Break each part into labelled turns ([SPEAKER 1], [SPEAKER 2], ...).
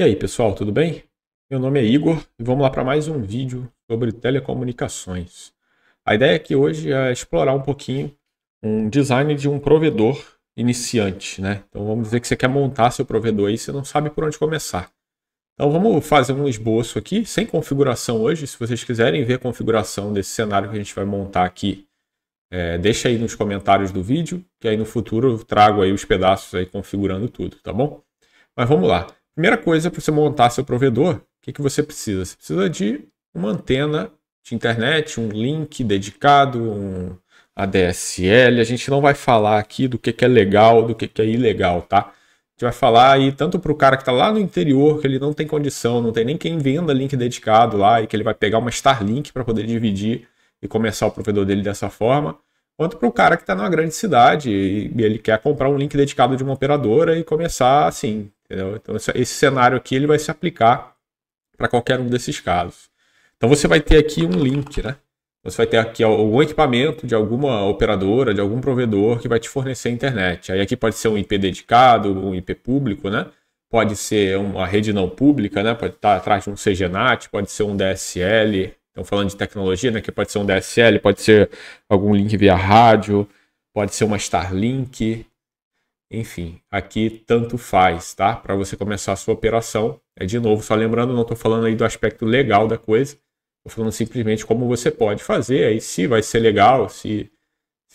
[SPEAKER 1] E aí, pessoal, tudo bem? Meu nome é Igor e vamos lá para mais um vídeo sobre telecomunicações. A ideia aqui hoje é explorar um pouquinho um design de um provedor iniciante, né? Então vamos dizer que você quer montar seu provedor aí, você não sabe por onde começar. Então vamos fazer um esboço aqui, sem configuração hoje. Se vocês quiserem ver a configuração desse cenário que a gente vai montar aqui, deixa aí nos comentários do vídeo, que aí no futuro eu trago aí os pedaços aí configurando tudo, tá bom? Mas vamos lá. Primeira coisa, para você montar seu provedor, o que você precisa? Você precisa de uma antena de internet, um link dedicado, um ADSL. A gente não vai falar aqui do que é legal, do que é ilegal, tá? A gente vai falar aí tanto para o cara que está lá no interior, que ele não tem condição, não tem nem quem venda link dedicado lá, e que ele vai pegar uma Starlink para poder dividir e começar o provedor dele dessa forma, quanto para o cara que está numa grande cidade e ele quer comprar um link dedicado de uma operadora e começar assim. Entendeu? Então esse cenário aqui ele vai se aplicar para qualquer um desses casos. Então você vai ter aqui um link, né? Você vai ter aqui algum equipamento de alguma operadora, de algum provedor que vai te fornecer a internet. Aí aqui pode ser um IP dedicado, um IP público, né? Pode ser uma rede não pública, né? Pode estar atrás de um CGNAT, pode ser um DSL. Então falando de tecnologia, né? Que pode ser um DSL, pode ser algum link via rádio, pode ser uma Starlink. Enfim, aqui tanto faz, tá? Para você começar a sua operação. De novo, só lembrando, não estou falando aí do aspecto legal da coisa. Estou falando simplesmente como você pode fazer. Aí se vai ser legal, se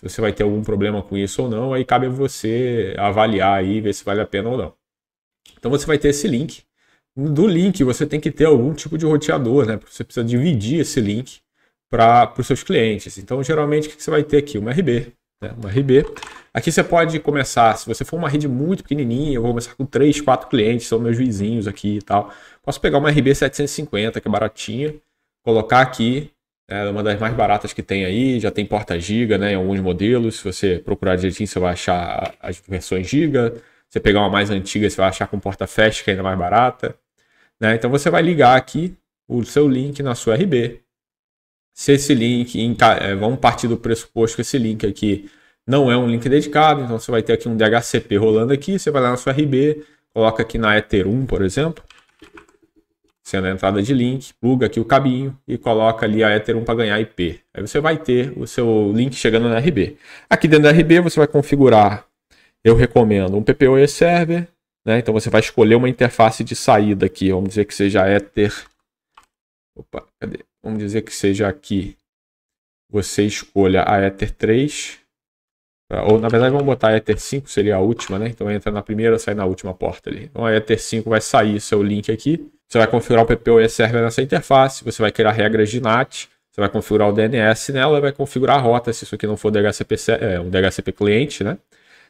[SPEAKER 1] você vai ter algum problema com isso ou não, aí cabe a você avaliar aí, ver se vale a pena ou não. Então você vai ter esse link. Do link você tem que ter algum tipo de roteador, né? Você precisa dividir esse link para os seus clientes. Então geralmente o que você vai ter aqui? Uma RB. Uma RB. Aqui você pode começar, se você for uma rede muito pequenininha, eu vou começar com 3, 4 clientes, são meus vizinhos aqui e tal. Posso pegar uma RB 750, que é baratinha, colocar aqui, uma das mais baratas que tem aí, já tem porta giga, né, em alguns modelos. Se você procurar direitinho, você vai achar as versões giga. Se você pegar uma mais antiga, você vai achar com porta fast, que é ainda mais barata. Né? Então você vai ligar aqui o seu link na sua RB. Se esse link, vamos partir do pressuposto que esse link aqui não é um link dedicado, então você vai ter aqui um DHCP rolando aqui, você vai lá na sua RB, coloca aqui na Ether 1, por exemplo, sendo a entrada de link, pluga aqui o cabinho e coloca ali a Ether 1 para ganhar IP. Aí você vai ter o seu link chegando na RB. Aqui dentro da RB você vai configurar, eu recomendo, um PPoE Server, né? Então você vai escolher uma interface de saída aqui, vamos dizer que seja Ether. Opa, cadê? Vamos dizer que seja aqui, você escolha a Ether 3, ou na verdade vamos botar a Ether 5, seria a última, né? Então entra na primeira, sai na última porta ali. Então a Ether 5 vai sair seu link aqui, você vai configurar o PPoE Server nessa interface, você vai criar regras de NAT, você vai configurar o DNS nela, vai configurar a rota, se isso aqui não for DHCP, um DHCP cliente, né?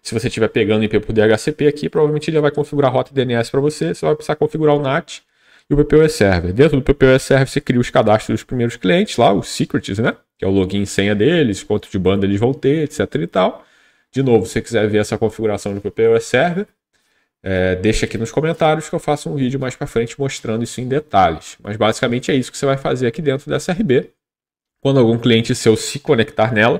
[SPEAKER 1] Se você estiver pegando IP por DHCP aqui, provavelmente ele já vai configurar a rota e DNS para você, você vai precisar configurar o NAT e o PPoE Server. Dentro do PPoE Server você cria os cadastros dos primeiros clientes lá, os secrets, né? Que é o login e senha deles, quanto de banda eles vão ter, etc e tal. De novo, se você quiser ver essa configuração do PPoE Server, deixa aqui nos comentários que eu faço um vídeo mais para frente mostrando isso em detalhes. Mas basicamente é isso que você vai fazer aqui dentro dessa RB. Quando algum cliente seu se conectar nela,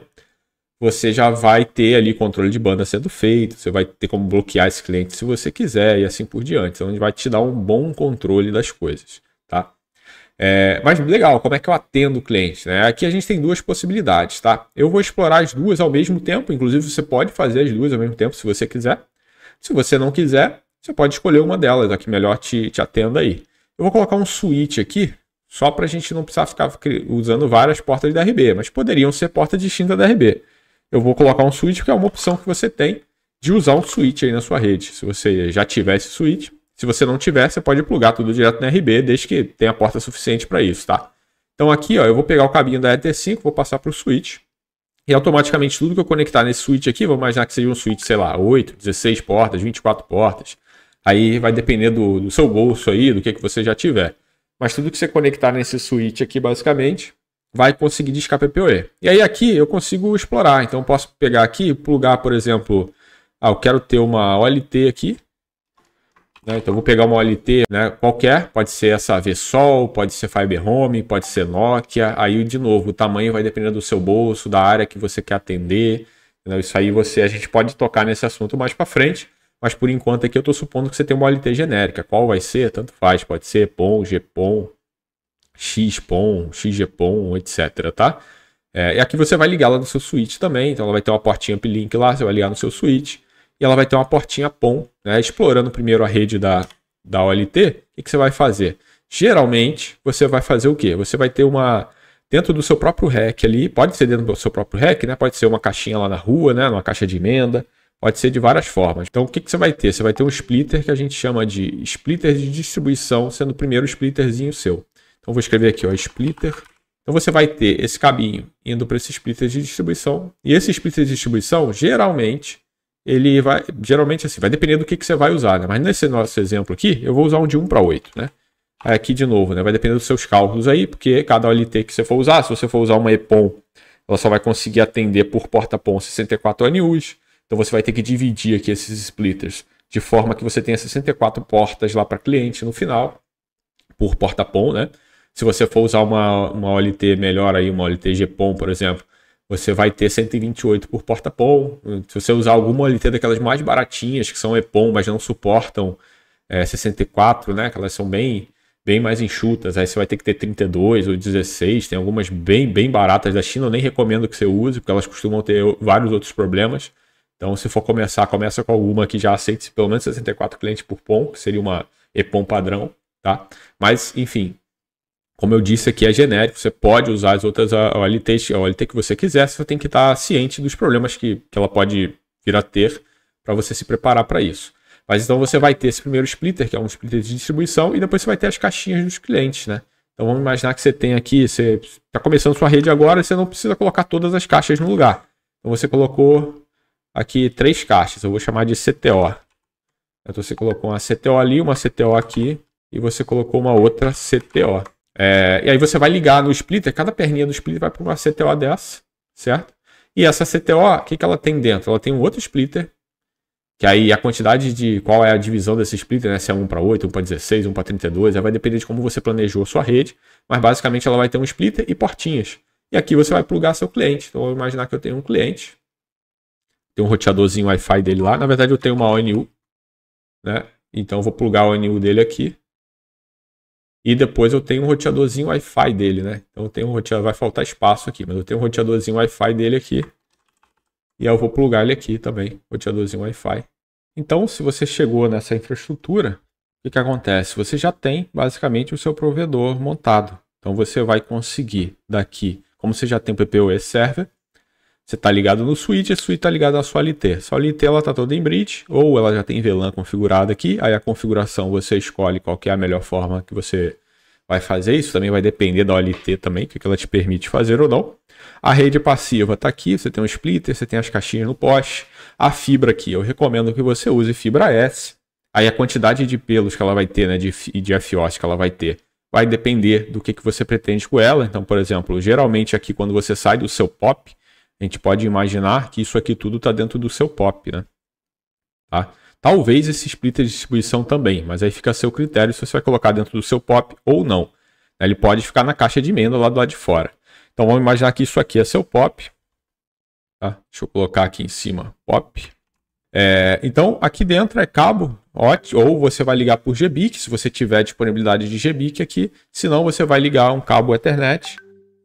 [SPEAKER 1] você já vai ter ali controle de banda sendo feito, você vai ter como bloquear esse cliente se você quiser e assim por diante. Então, ele vai te dar um bom controle das coisas, tá? Mas legal, como é que eu atendo o cliente, né? Aqui a gente tem duas possibilidades, tá? Eu vou explorar as duas ao mesmo tempo, inclusive você pode fazer as duas ao mesmo tempo se você quiser. Se você não quiser, você pode escolher uma delas, a que melhor te atenda aí. Eu vou colocar um switch aqui, só para a gente não precisar ficar usando várias portas da RB, mas poderiam ser portas distintas da RB. Eu vou colocar um switch, que é uma opção que você tem de usar um switch aí na sua rede. Se você já tiver esse switch, se você não tiver, você pode plugar tudo direto na RB, desde que tenha porta suficiente para isso, tá? Então aqui, ó, eu vou pegar o cabinho da Ether 5, vou passar para o switch, e automaticamente tudo que eu conectar nesse switch aqui, vou imaginar que seja um switch, sei lá, 8, 16 portas, 24 portas. Aí vai depender do seu bolso aí, do que você já tiver. Mas tudo que você conectar nesse switch aqui, basicamente, vai conseguir discar PPoE. E aí aqui eu consigo explorar. Então eu posso pegar aqui e plugar, por exemplo, eu quero ter uma OLT aqui. Né? Então eu vou pegar uma OLT, né, qualquer, pode ser essa VSOL, pode ser Fiber Home, pode ser Nokia. Aí, de novo, o tamanho vai depender do seu bolso, da área que você quer atender. Entendeu? Isso aí a gente pode tocar nesse assunto mais para frente. mas por enquanto aqui eu estou supondo que você tem uma OLT genérica. Qual vai ser? Tanto faz, pode ser POM, GPOM, XPOM, XGPOM, etc, tá? E aqui você vai ligar ela no seu switch também, então ela vai ter uma portinha uplink lá, você vai ligar no seu switch, e ela vai ter uma portinha POM, né? Explorando primeiro a rede da OLT, o que você vai fazer? Geralmente, você vai fazer o quê? Você vai ter dentro do seu próprio rack ali, pode ser dentro do seu próprio rack, né? Pode ser uma caixinha lá na rua, né? Uma caixa de emenda, pode ser de várias formas. Então, o que você vai ter? Você vai ter um splitter que a gente chama de splitter de distribuição, sendo o primeiro splitterzinho seu. Então, vou escrever aqui, ó, splitter. Então, você vai ter esse cabinho indo para esse splitter de distribuição. E esse splitter de distribuição, geralmente assim, vai depender do que você vai usar, né? Mas nesse nosso exemplo aqui, eu vou usar um de 1 para 8, né? Aqui de novo, né? Vai depender dos seus cálculos aí, porque cada OLT que você for usar, se você for usar uma EPOM, ela só vai conseguir atender por porta POM 64 ANUs. Então você vai ter que dividir aqui esses splitters de forma que você tenha 64 portas lá para cliente no final, por porta POM, né? Se você for usar uma OLT melhor aí, uma OLT GPOM, por exemplo, você vai ter 128 por porta POM. Se você usar alguma OLT daquelas mais baratinhas, que são EPOM, mas não suportam 64, né? Que elas são bem mais enxutas, aí você vai ter que ter 32 ou 16, tem algumas bem baratas da China, eu nem recomendo que você use, porque elas costumam ter vários outros problemas. Então, se for começa com alguma que já aceite pelo menos 64 clientes por POM, que seria uma EPOM padrão, tá? Mas, enfim, como eu disse aqui, é genérico, você pode usar as outras OLTs, a OLT que você quiser, você tem que estar ciente dos problemas que ela pode vir a ter para você se preparar para isso. Mas então você vai ter esse primeiro splitter, que é um splitter de distribuição, e depois você vai ter as caixinhas dos clientes, né? Então vamos imaginar que você tem aqui, você está começando sua rede agora e você não precisa colocar todas as caixas no lugar. Então você colocou aqui 3 caixas, eu vou chamar de CTO. Então você colocou uma CTO ali, uma CTO aqui, e você colocou uma outra CTO. E aí você vai ligar no splitter, cada perninha do splitter vai para uma CTO dessa, certo? E essa CTO, o que ela tem dentro? Ela tem um outro splitter, que aí a quantidade de qual é a divisão desse splitter, né? Se é 1 para 8, 1 para 16, 1 para 32, aí vai depender de como você planejou a sua rede, mas basicamente ela vai ter um splitter e portinhas. E aqui você vai plugar seu cliente. Então, eu vou imaginar que eu tenho um cliente, tem um roteadorzinho Wi-Fi dele lá, na verdade eu tenho uma ONU, né? Então eu vou plugar a ONU dele aqui. E depois eu tenho um roteadorzinho Wi-Fi dele, né? Então eu tenho um roteador, vai faltar espaço aqui, mas eu tenho um roteadorzinho Wi-Fi dele aqui. E eu vou plugar ele aqui também, roteadorzinho Wi-Fi. Então, se você chegou nessa infraestrutura, o que acontece? Você já tem basicamente o seu provedor montado. Então você vai conseguir daqui, como você já tem o PPoE Server, você está ligado no switch, a switch está ligada à sua LT. Sua LT ela está toda em bridge, ou ela já tem VLAN configurada aqui. Aí a configuração você escolhe qual que é a melhor forma que você vai fazer. Isso também vai depender da OLT também, o que ela te permite fazer ou não. A rede passiva está aqui, você tem um splitter, você tem as caixinhas no poste. A fibra aqui, eu recomendo que você use fibra S. Aí a quantidade de pelos que ela vai ter, né, de FOSS que ela vai ter, vai depender do que você pretende com ela. Então, por exemplo, geralmente aqui quando você sai do seu POP, a gente pode imaginar que isso aqui tudo está dentro do seu POP, né? Tá? Talvez esse splitter de distribuição também, mas aí fica a seu critério se você vai colocar dentro do seu POP ou não. Ele pode ficar na caixa de emenda lá do lado de fora. Então vamos imaginar que isso aqui é seu POP. Tá? Deixa eu colocar aqui em cima POP. Então aqui dentro é cabo, ou você vai ligar por GBIC, se você tiver disponibilidade de GBIC aqui. Se não, você vai ligar um cabo Ethernet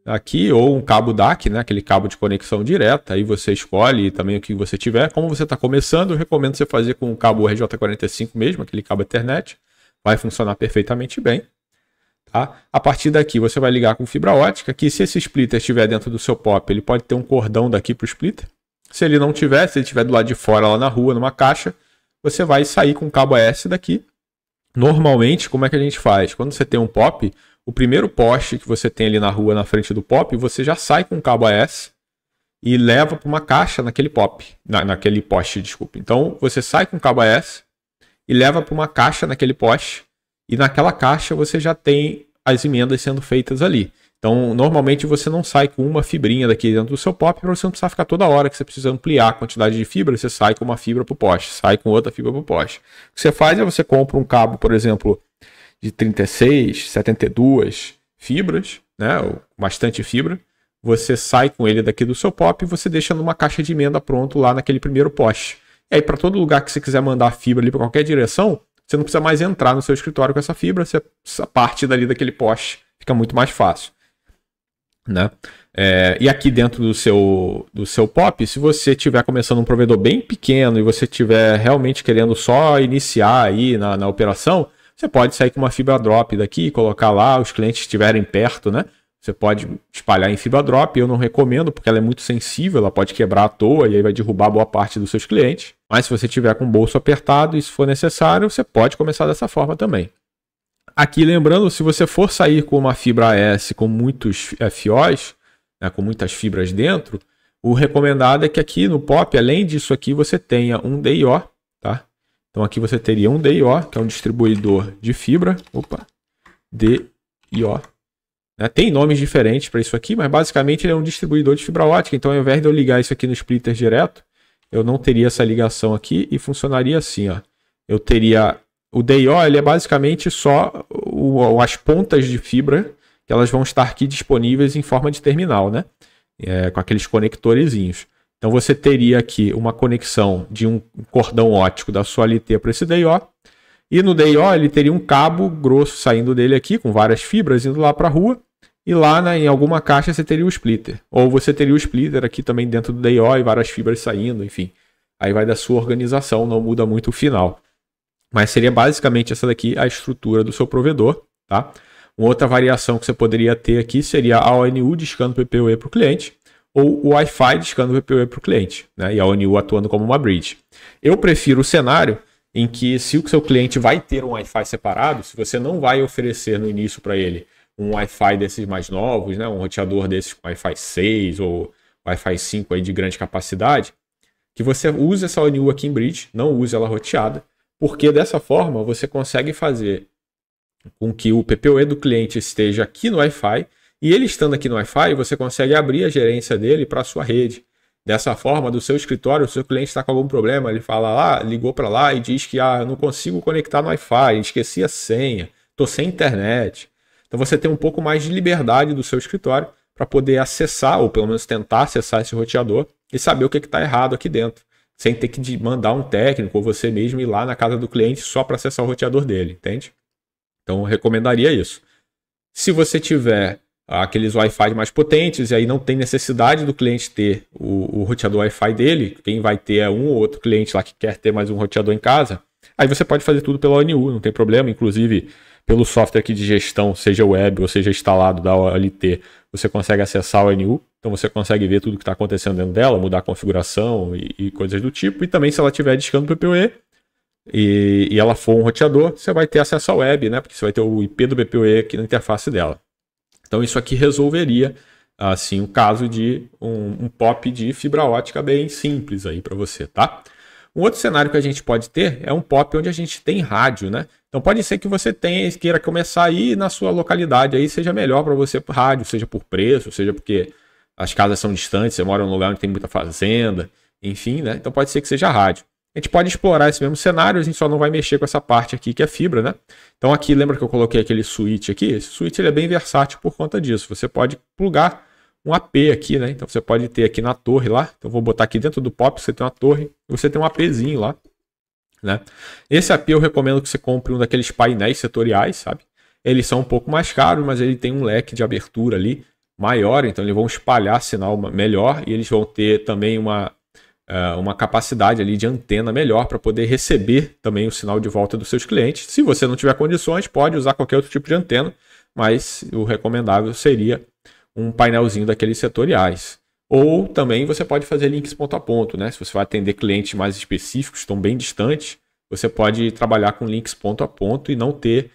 [SPEAKER 1] aqui, ou um cabo DAC, né? Aquele cabo de conexão direta. Aí você escolhe também o que você tiver. Como você está começando, eu recomendo você fazer com o cabo RJ45 mesmo, aquele cabo Ethernet. Vai funcionar perfeitamente bem. Tá? A partir daqui você vai ligar com fibra ótica, que se esse splitter estiver dentro do seu POP, ele pode ter um cordão daqui para o splitter. Se ele não tiver, se ele estiver do lado de fora lá na rua, numa caixa, você vai sair com o cabo AS daqui. Normalmente, como é que a gente faz? Quando você tem um POP, o primeiro poste que você tem ali na rua, na frente do POP, você já sai com o cabo AS e leva para uma caixa naquele POP, naquele poste, desculpa. Então, você sai com o cabo AS e leva para uma caixa naquele poste. E naquela caixa você já tem as emendas sendo feitas ali. Então, normalmente você não sai com uma fibrinha daqui dentro do seu POP para você não precisar ficar toda hora que você precisa ampliar a quantidade de fibra, você sai com uma fibra para o poste, sai com outra fibra para o poste. O que você faz é você compra um cabo, por exemplo, de 36, 72 fibras, né, ou bastante fibra, você sai com ele daqui do seu POP e você deixa numa caixa de emenda pronto lá naquele primeiro poste. E aí, para todo lugar que você quiser mandar fibra ali para qualquer direção, você não precisa mais entrar no seu escritório com essa fibra, você parte dali daquele poste, fica muito mais fácil, né? E aqui dentro do seu POP, se você estiver começando um provedor bem pequeno e você estiver realmente querendo só iniciar aí na operação, você pode sair com uma fibra drop daqui e colocar lá, os clientes estiverem perto, né? Você pode espalhar em fibra drop, eu não recomendo porque ela é muito sensível, ela pode quebrar à toa e aí vai derrubar boa parte dos seus clientes. Mas se você tiver com o bolso apertado e se for necessário, você pode começar dessa forma também. Aqui lembrando, se você for sair com uma fibra AS com muitos FOs, né, com muitas fibras dentro, o recomendado é que aqui no POP, além disso aqui, você tenha um DIO, tá? Então aqui você teria um DIO, que é um distribuidor de fibra. Opa, DIO. Tem nomes diferentes para isso aqui, mas basicamente ele é um distribuidor de fibra ótica. Então, ao invés de eu ligar isso aqui no splitter direto, eu não teria essa ligação aqui e funcionaria assim, ó. Eu teria o DIO, ele é basicamente só as pontas de fibra que elas vão estar aqui disponíveis em forma de terminal, né? Com aqueles conectorezinhos. Então, você teria aqui uma conexão de um cordão óptico da sua LT para esse DIO. E no DIO, ele teria um cabo grosso saindo dele aqui, com várias fibras indo lá para a rua. E lá em alguma caixa você teria o splitter. Ou você teria o splitter aqui também dentro do DIO e várias fibras saindo, enfim. Aí vai da sua organização, não muda muito o final. Mas seria basicamente essa daqui a estrutura do seu provedor, tá? Uma outra variação que você poderia ter aqui seria a ONU discando PPoE para o cliente ou o Wi-Fi discando PPoE para o cliente, né? E a ONU atuando como uma bridge. Eu prefiro o cenário em que se o seu cliente vai ter um Wi-Fi separado, se você não vai oferecer no início para ele um Wi-Fi desses mais novos, né? Um roteador desses com Wi-Fi 6 ou Wi-Fi 5 aí de grande capacidade, que você use essa ONU aqui em bridge, não use ela roteada, porque dessa forma você consegue fazer com que o PPoE do cliente esteja aqui no Wi-Fi e ele estando aqui no Wi-Fi, você consegue abrir a gerência dele para a sua rede. Dessa forma, do seu escritório, o seu cliente está com algum problema, ele fala lá, ligou para lá e diz que eu não consigo conectar no Wi-Fi, esqueci a senha, estou sem internet. Então você tem um pouco mais de liberdade do seu escritório para poder acessar, ou pelo menos tentar acessar esse roteador e saber o que está errado aqui dentro, sem ter que mandar um técnico ou você mesmo ir lá na casa do cliente só para acessar o roteador dele, entende? Então eu recomendaria isso. Se você tiver aqueles Wi-Fi mais potentes e aí não tem necessidade do cliente ter o roteador Wi-Fi dele, quem vai ter é um ou outro cliente lá que quer ter mais um roteador em casa, aí você pode fazer tudo pela ONU, não tem problema, inclusive pelo software aqui de gestão, seja web ou seja instalado da OLT, você consegue acessar a ONU, então você consegue ver tudo que está acontecendo dentro dela, mudar a configuração e coisas do tipo, e também se ela estiver discando PPoE e ela for um roteador, você vai ter acesso à web, né? Porque você vai ter o IP do PPoE aqui na interface dela. Então isso aqui resolveria assim o caso de um POP de fibra ótica bem simples aí para você, tá? Um outro cenário que a gente pode ter é um POP onde a gente tem rádio, né? Então pode ser que você queira começar aí na sua localidade, aí seja melhor para você rádio, seja por preço, seja porque as casas são distantes, você mora num lugar onde tem muita fazenda, enfim, né? Então pode ser que seja rádio. A gente pode explorar esse mesmo cenário, a gente só não vai mexer com essa parte aqui que é fibra, né? Então aqui, lembra que eu coloquei aquele switch aqui? Esse switch ele é bem versátil por conta disso. Você pode plugar um AP aqui, né? Então você pode ter aqui na torre lá. Então eu vou botar aqui dentro do POP, você tem uma torre e você tem um APzinho lá, né? Esse AP eu recomendo que você compre um daqueles painéis setoriais, sabe? Eles são um pouco mais caros, mas ele tem um leque de abertura ali maior, então eles vão espalhar sinal melhor e eles vão ter também uma capacidade ali de antena melhor para poder receber também o sinal de volta dos seus clientes. Se você não tiver condições, pode usar qualquer outro tipo de antena, mas o recomendável seria um painelzinho daqueles setoriais. Ou também você pode fazer links ponto a ponto, né? Se você vai atender clientes mais específicos, estão bem distantes, você pode trabalhar com links ponto a ponto e não ter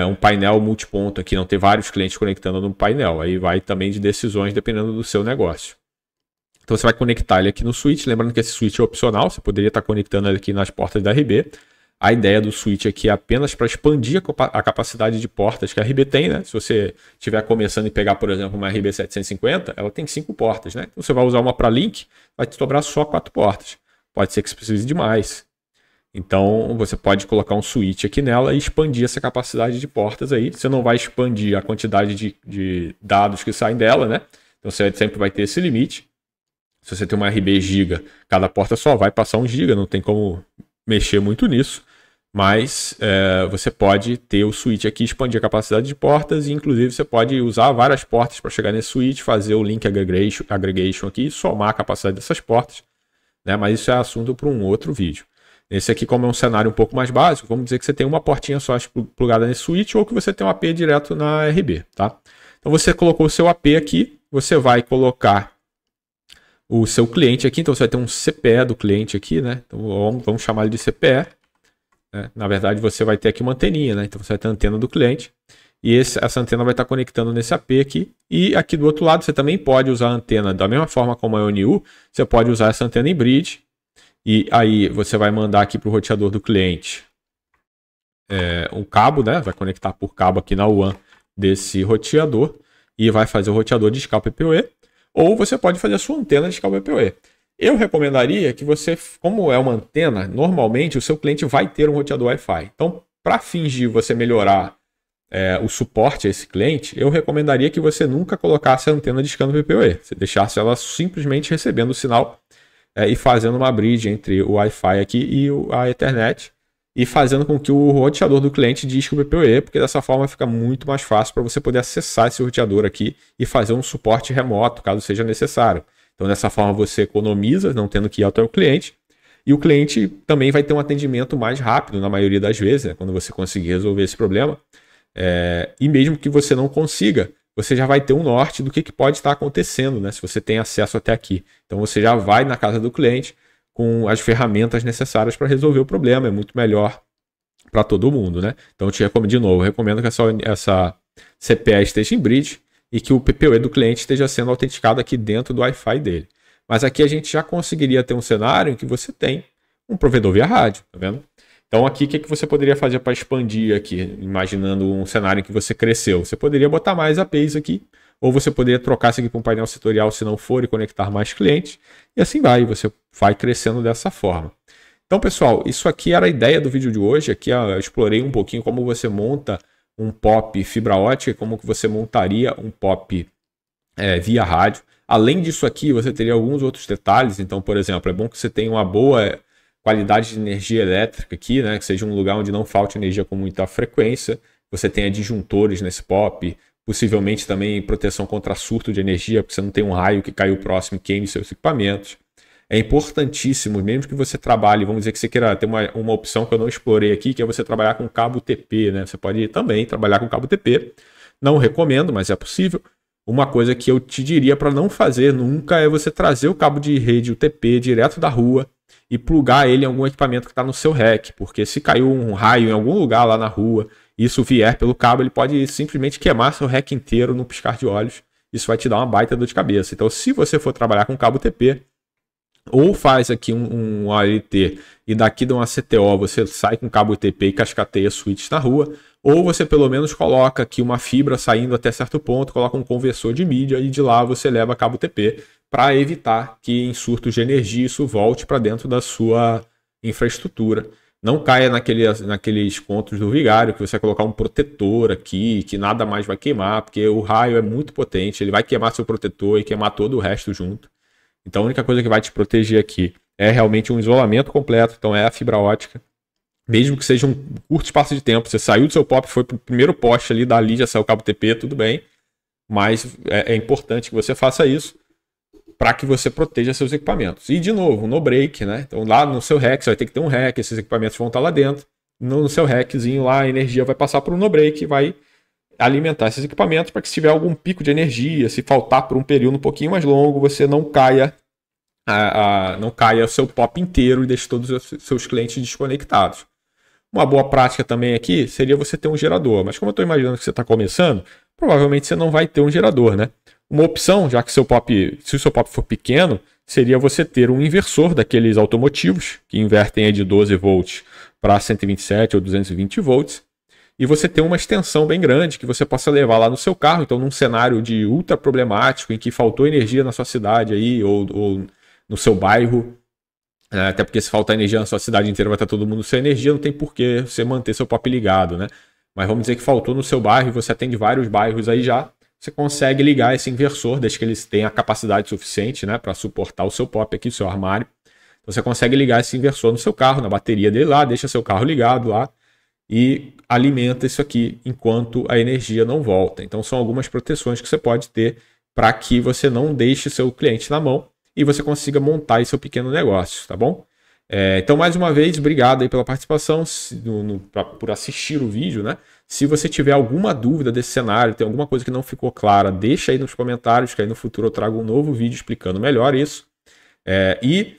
[SPEAKER 1] um painel multiponto aqui, não ter vários clientes conectando no painel. Aí vai também de decisões dependendo do seu negócio. Então você vai conectar ele aqui no switch, lembrando que esse switch é opcional, você poderia estar conectando ele aqui nas portas da RB. A ideia do switch aqui é apenas para expandir a capacidade de portas que a RB tem, né? Se você estiver começando e pegar, por exemplo, uma RB 750, ela tem 5 portas, né? Então você vai usar uma para link, vai te sobrar só 4 portas. Pode ser que você precise de mais. Então você pode colocar um switch aqui nela e expandir essa capacidade de portas aí. Você não vai expandir a quantidade de dados que saem dela, né? Então você sempre vai ter esse limite. Se você tem uma RB giga, cada porta só vai passar 1 giga, não tem como mexer muito nisso. Mas você pode ter o switch aqui, expandir a capacidade de portas e inclusive você pode usar várias portas para chegar nesse switch, fazer o link aggregation aqui e somar a capacidade dessas portas, né? Mas isso é assunto para um outro vídeo. Esse aqui, como é um cenário um pouco mais básico, vamos dizer que você tem uma portinha só plugada nesse switch ou que você tem um AP direto na RB, tá? Então você colocou o seu AP aqui, você vai colocar o seu cliente aqui, então você vai ter um CPE do cliente aqui, né? Então vamos chamar ele de CPE. Na verdade, você vai ter aqui uma anteninha, né? Então você vai ter a antena do cliente e essa antena vai estar conectando nesse AP aqui. E aqui do outro lado você também pode usar a antena da mesma forma como a ONU, você pode usar essa antena em bridge e aí você vai mandar aqui para o roteador do cliente um cabo, né? Vai conectar por cabo aqui na WAN desse roteador e vai fazer o roteador de escala PPoE, ou você pode fazer a sua antena de escala PPoE. Eu recomendaria que você, como é uma antena, normalmente o seu cliente vai ter um roteador Wi-Fi. Então, para fins de você melhorar o suporte a esse cliente, eu recomendaria que você nunca colocasse a antena de escala PPoE. Você deixasse ela simplesmente recebendo o sinal e fazendo uma bridge entre o Wi-Fi aqui e a Ethernet e fazendo com que o roteador do cliente disque o PPoE, porque dessa forma fica muito mais fácil para você poder acessar esse roteador aqui e fazer um suporte remoto, caso seja necessário. Então, dessa forma, você economiza, não tendo que ir até o cliente. E o cliente também vai ter um atendimento mais rápido, na maioria das vezes, né, quando você conseguir resolver esse problema. E mesmo que você não consiga, você já vai ter um norte do que pode estar acontecendo, né, se você tem acesso até aqui. Então, você já vai na casa do cliente com as ferramentas necessárias para resolver o problema. É muito melhor para todo mundo, né? Então, eu recomendo que essa CPE esteja em bridge e que o PPoE do cliente esteja sendo autenticado aqui dentro do Wi-Fi dele. Mas aqui a gente já conseguiria ter um cenário em que você tem um provedor via rádio, tá vendo? Então aqui o que você poderia fazer para expandir aqui, imaginando um cenário em que você cresceu? Você poderia botar mais APIs aqui, ou você poderia trocar isso aqui para um painel setorial se não for e conectar mais clientes, e assim vai, você vai crescendo dessa forma. Então pessoal, isso aqui era a ideia do vídeo de hoje. Aqui eu explorei um pouquinho como você monta um POP fibra ótica, como que você montaria um POP via rádio. Além disso aqui, você teria alguns outros detalhes. Então, por exemplo, é bom que você tenha uma boa qualidade de energia elétrica aqui, né? Que seja um lugar onde não falte energia com muita frequência. Você tenha disjuntores nesse POP, possivelmente também proteção contra surto de energia, porque você não tem um raio que caiu próximo e queime seus equipamentos. É importantíssimo, mesmo que você trabalhe, vamos dizer que você queira ter uma opção que eu não explorei aqui, que é você trabalhar com cabo TP, né? Você pode também trabalhar com cabo TP. Não recomendo, mas é possível. Uma coisa que eu te diria para não fazer nunca é você trazer o cabo de rede, o TP, direto da rua e plugar ele em algum equipamento que está no seu rack, porque se caiu um raio em algum lugar lá na rua e isso vier pelo cabo, ele pode simplesmente queimar seu rack inteiro no piscar de olhos. Isso vai te dar uma baita dor de cabeça. Então, se você for trabalhar com cabo TP, ou faz aqui um ALT e daqui de uma CTO você sai com cabo TP e cascateia switch na rua, ou você pelo menos coloca aqui uma fibra saindo até certo ponto, coloca um conversor de mídia e de lá você leva cabo TP para evitar que em surtos de energia isso volte para dentro da sua infraestrutura. Não caia naqueles contos do vigário que você vai colocar um protetor aqui que nada mais vai queimar, porque o raio é muito potente, ele vai queimar seu protetor e queimar todo o resto junto. Então a única coisa que vai te proteger aqui é realmente um isolamento completo, então é a fibra ótica. Mesmo que seja um curto espaço de tempo, você saiu do seu POP, foi para o primeiro poste ali, dali já saiu o cabo TP, tudo bem. Mas é importante que você faça isso para que você proteja seus equipamentos. E de novo, no break, né? Então lá no seu rack, você vai ter que ter um rack, esses equipamentos vão estar lá dentro. No seu rackzinho lá, a energia vai passar para o no break e vai alimentar esses equipamentos para que se tiver algum pico de energia, se faltar por um período um pouquinho mais longo, você não caia o seu POP inteiro e deixe todos os seus clientes desconectados. Uma boa prática também aqui seria você ter um gerador, mas como eu estou imaginando que você está começando, provavelmente você não vai ter um gerador, né? Uma opção, já que se o seu POP for pequeno, seria você ter um inversor daqueles automotivos que invertem de 12 volts para 127 ou 220 volts, e você ter uma extensão bem grande que você possa levar lá no seu carro. Então, num cenário de ultra problemático em que faltou energia na sua cidade aí, ou no seu bairro, até porque se faltar energia na sua cidade inteira vai estar todo mundo sem energia, não tem por que você manter seu POP ligado, né? Mas vamos dizer que faltou no seu bairro e você atende vários bairros aí já. você consegue ligar esse inversor, desde que eles tenham a capacidade suficiente, né, para suportar o seu pop aqui, o seu armário. Então você consegue ligar esse inversor no seu carro, na bateria dele lá, deixa seu carro ligado lá e alimenta isso aqui enquanto a energia não volta. Então são algumas proteções que você pode ter para que você não deixe seu cliente na mão e você consiga montar esse seu pequeno negócio, tá bom? Então, mais uma vez, obrigado aí pela participação, por assistir o vídeo, né? Se você tiver alguma dúvida desse cenário, tem alguma coisa que não ficou clara, deixa aí nos comentários, que aí no futuro eu trago um novo vídeo explicando melhor isso. E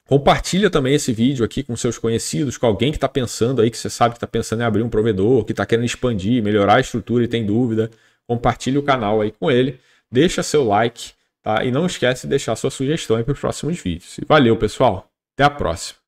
[SPEAKER 1] compartilha também esse vídeo aqui com seus conhecidos, com alguém que está pensando aí, que você sabe que está pensando em abrir um provedor, que está querendo expandir, melhorar a estrutura e tem dúvida. Compartilha o canal aí com ele, deixa seu like, tá? E não esquece de deixar sua sugestão aí para os próximos vídeos. E valeu, pessoal! Até a próxima!